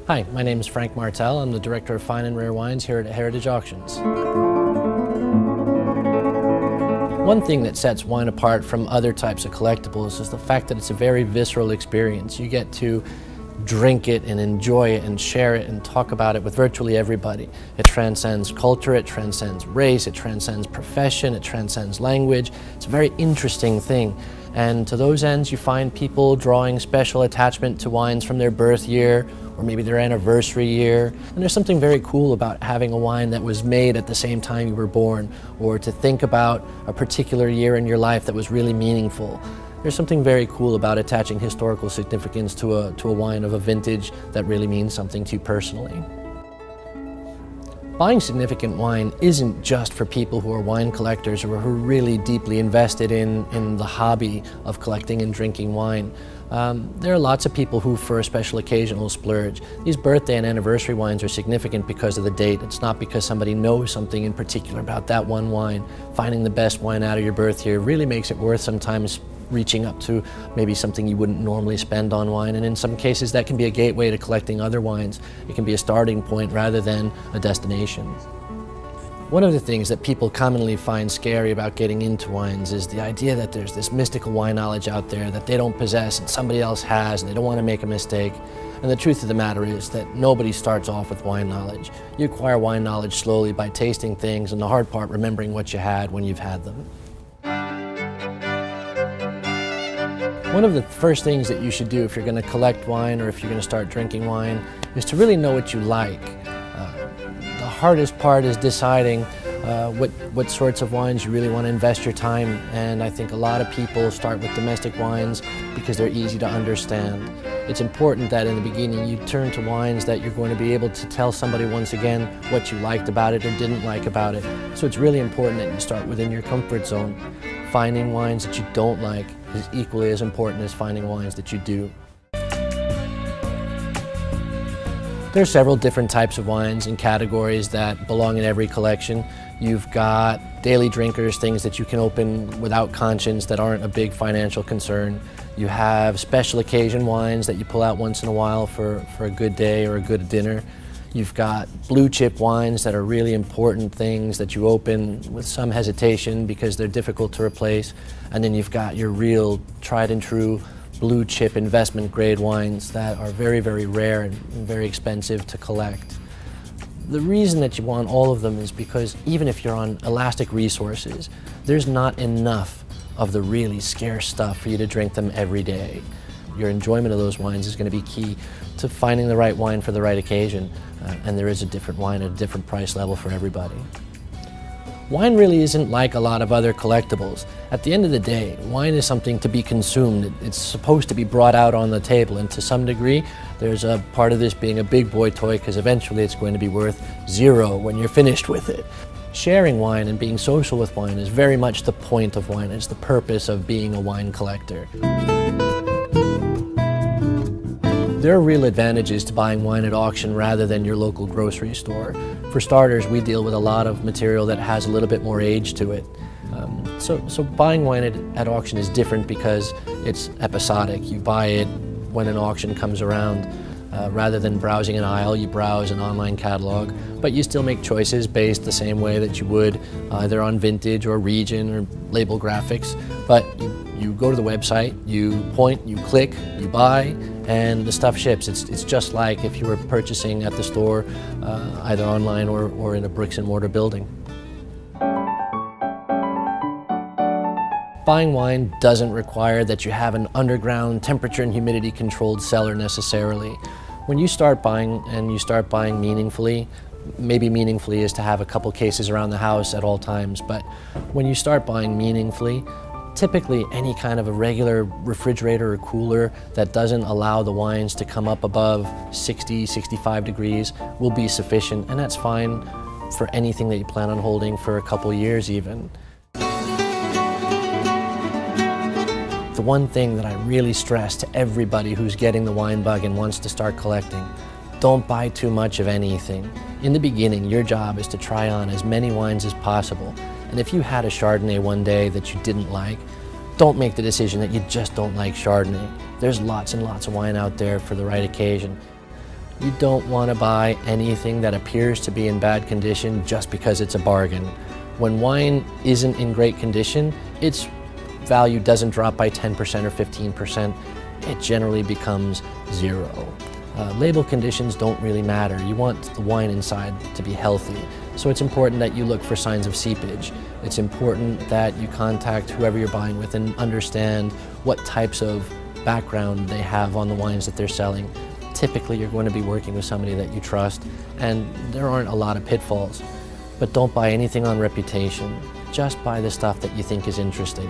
Hi, my name is Frank Martel. I'm the Director of Fine and Rare Wines here at Heritage Auctions. One thing that sets wine apart from other types of collectibles is the fact that it's a very visceral experience. You get to drink it and enjoy it and share it and talk about it with virtually everybody. It transcends culture, it transcends race, it transcends profession, it transcends language. It's a very interesting thing. And to those ends, you find people drawing special attachment to wines from their birth year or maybe their anniversary year. And there's something very cool about having a wine that was made at the same time you were born, or to think about a particular year in your life that was really meaningful. There's something very cool about attaching historical significance to a wine of a vintage that really means something to you personally. Buying significant wine isn't just for people who are wine collectors or who are really deeply invested in the hobby of collecting and drinking wine. There are lots of people who, for a special occasion, will splurge. These birthday and anniversary wines are significant because of the date. It's not because somebody knows something in particular about that one wine. Finding the best wine out of your birth year really makes it worth sometimes reaching up to maybe something you wouldn't normally spend on wine, and in some cases that can be a gateway to collecting other wines. It can be a starting point rather than a destination. One of the things that people commonly find scary about getting into wines is the idea that there's this mystical wine knowledge out there that they don't possess and somebody else has, and they don't want to make a mistake. And the truth of the matter is that nobody starts off with wine knowledge. You acquire wine knowledge slowly by tasting things, and the hard part, remembering what you had when you've had them. One of the first things that you should do if you're going to collect wine or if you're going to start drinking wine is to really know what you like. The hardest part is deciding what sorts of wines you really want to invest your time, and I think a lot of people start with domestic wines because they're easy to understand. It's important that in the beginning you turn to wines that you're going to be able to tell somebody once again what you liked about it or didn't like about it. So it's really important that you start within your comfort zone. Finding wines that you don't like is equally as important as finding wines that you do. There are several different types of wines and categories that belong in every collection. You've got daily drinkers, things that you can open without conscience that aren't a big financial concern. You have special occasion wines that you pull out once in a while for a good day or a good dinner. You've got blue chip wines that are really important things that you open with some hesitation because they're difficult to replace. And then you've got your real tried and true blue chip investment grade wines that are very, very rare and very expensive to collect. The reason that you want all of them is because even if you're on elastic resources, there's not enough of the really scarce stuff for you to drink them every day. Your enjoyment of those wines is going to be key to finding the right wine for the right occasion, and there is a different wine at a different price level for everybody. Wine really isn't like a lot of other collectibles. At the end of the day, wine is something to be consumed. It's supposed to be brought out on the table, and to some degree, there's a part of this being a big boy toy because eventually it's going to be worth zero when you're finished with it. Sharing wine and being social with wine is very much the point of wine. It's the purpose of being a wine collector. There are real advantages to buying wine at auction rather than your local grocery store. For starters, we deal with a lot of material that has a little bit more age to it. So buying wine at auction is different because it's episodic. You buy it when an auction comes around. Rather than browsing an aisle, you browse an online catalog, but you still make choices based the same way that you would either on vintage or region or label graphics. But you go to the website, you point, you click, you buy, and the stuff ships. It's just like if you were purchasing at the store, either online or in a bricks and mortar building. Buying wine doesn't require that you have an underground temperature and humidity controlled cellar necessarily. When you start buying and you start buying meaningfully, maybe meaningfully is to have a couple cases around the house at all times, but when you start buying meaningfully, typically any kind of a regular refrigerator or cooler that doesn't allow the wines to come up above 60, 65 degrees will be sufficient, and that's fine. for anything that you plan on holding for a couple years even. The one thing that I really stress to everybody who's getting the wine bug and wants to start collecting, don't buy too much of anything. In the beginning, your job is to try on as many wines as possible. And if you had a Chardonnay one day that you didn't like, don't make the decision that you just don't like Chardonnay. There's lots and lots of wine out there for the right occasion. You don't want to buy anything that appears to be in bad condition just because it's a bargain. When wine isn't in great condition, its value doesn't drop by 10% or 15%. It generally becomes zero. Label conditions don't really matter. You want the wine inside to be healthy. So it's important that you look for signs of seepage. It's important that you contact whoever you're buying with and understand what types of background they have on the wines that they're selling. Typically, you're going to be working with somebody that you trust, and there aren't a lot of pitfalls. But don't buy anything on reputation. Just buy the stuff that you think is interesting.